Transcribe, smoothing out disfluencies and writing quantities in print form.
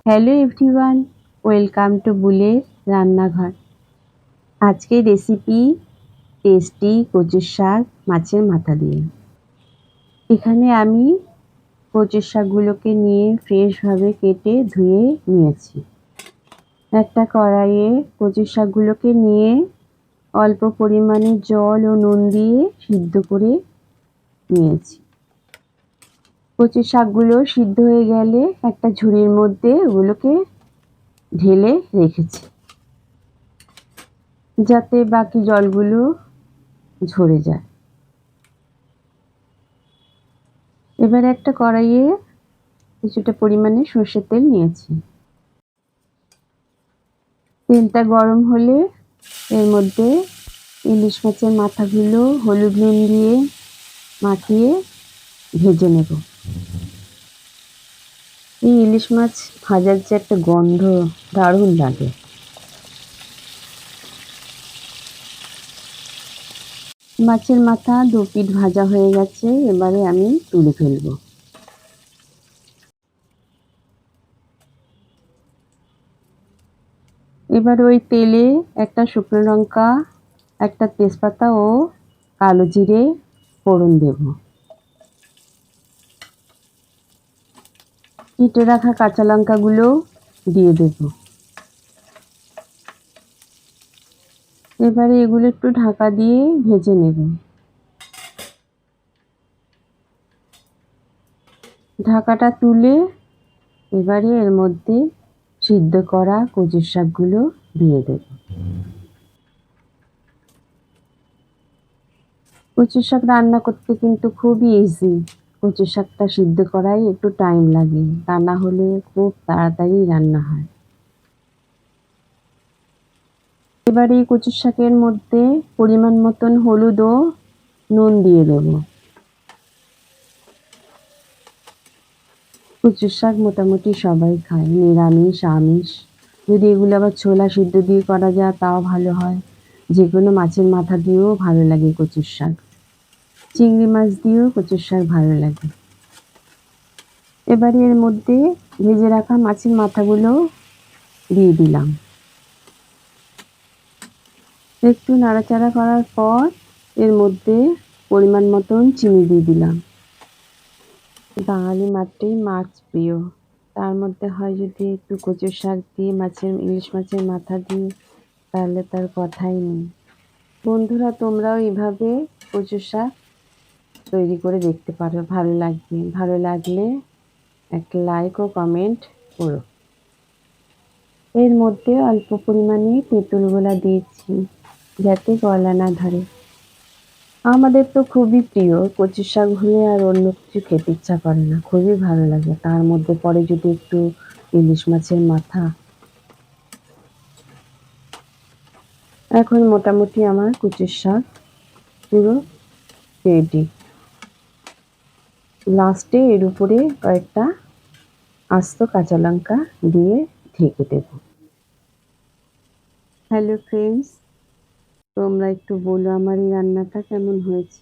Hello everyone, welcome to বুলের রান্নাঘর। আজকের recipe tasty কচুর শাক মাছের মাথা দিয়ে। এখানে আমি কচুর শাকগুলোকে নিয়ে ফ্রেশভাবে কেটে ধুয়ে নিয়েছি। একটা কড়াইয়ে কচুর শাকগুলোকে নিয়ে অল্প পরিমাণে জল ও নুন দিয়ে সিদ্ধ করে নিয়েছি। কচুর শাকগুলো সিদ্ধ হয়ে গেলে একটা ঝুড়ির মধ্যে ওগুলোকে ঢেলে রেখেছি, যাতে বাকি জলগুলো ঝরে যায়। এবার একটা কড়াইয়ে কিছুটা পরিমাণে সর্ষের তেল নিয়েছি। তেলটা গরম হলে এর মধ্যে ইলিশ মাছের মাথাগুলো হলুদ নুন দিয়ে মাখিয়ে ভেজে নেব। এই ইলিশ মাছ ভাজার যে একটা গন্ধ, দারুণ লাগে। মাছের মাথা দু পিঠ ভাজা হয়ে গেছে, এবারে আমি তুলে ফেলবো। এবার ওই তেলে একটা শুকনো লঙ্কা, একটা তেজপাতা ও কালো জিরে ফোড়ন দেব। কেটে রাখা কাঁচা লঙ্কাগুলো দিয়ে দেব। এবারে এগুলো একটু ঢাকা দিয়ে ভেজে নেব। ঢাকাটা তুলে এবারে এর মধ্যে সিদ্ধ করা কচুর শাকগুলো দিয়ে দেব। কচুর শাক রান্না করতে কিন্তু খুবই ইজি। কচুর শাকটা সিদ্ধ করাই একটু টাইম লাগে, তা না হলে খুব তাড়াতাড়ি রান্না হয়। এবার এই কচুর শাকের মধ্যে পরিমাণ মতন হলুদ ও নুন দিয়ে দেব। কচুর শাক মোটামুটি সবাই খায়, নিরামিষ আমিষ। যদি এগুলো আবার ছোলা সিদ্ধ দিয়ে করা যায় তাও ভালো হয়। যে কোনো মাছের মাথা দিয়েও ভালো লাগে কচুর শাক। চিংড়ি মাছ দিয়েও কচুর শাক ভালো লাগে। এবারে এর মধ্যে ভেজে রাখা মাছের মাথাগুলো দিয়ে দিলাম। একটু নাড়াচাড়া করার পর এর মধ্যে পরিমাণ মতন চিনি দিয়ে দিলাম। বাঙালি মাত্রই মাছ প্রিয়, তার মধ্যে হয় যদি একটু কচুর শাক দিয়ে ইলিশ মাছের মাথা দিই, তাহলে তার কথাই নেই। বন্ধুরা, তোমরাও এইভাবে কচুর শাক তৈরি করে দেখতে পারো, ভালো লাগবে। ভালো লাগলে একটা লাইক ও কমেন্ট করো। এর মধ্যে অল্প পরিমাণে তেঁতুল গোলা দিয়েছি, যাতে গলা না ধরে। আমাদের তো খুবই প্রিয়, কচুর শাক হলে আর অন্য কিছু খেতে ইচ্ছা করে না, খুবই ভালো লাগে। তার মধ্যে পরে যদি একটু ইলিশ মাছের মাথা। এখন মোটামুটি আমার কচুর শাক পুরো রেডি। লাস্টে এর উপরে কয়েকটা আস্ত কাঁচা লঙ্কা দিয়ে ঢেকে দেব। হ্যালো ফ্রেন্ডস, তোমরা একটু বলো আমার এই রান্নাটা কেমন হয়েছে।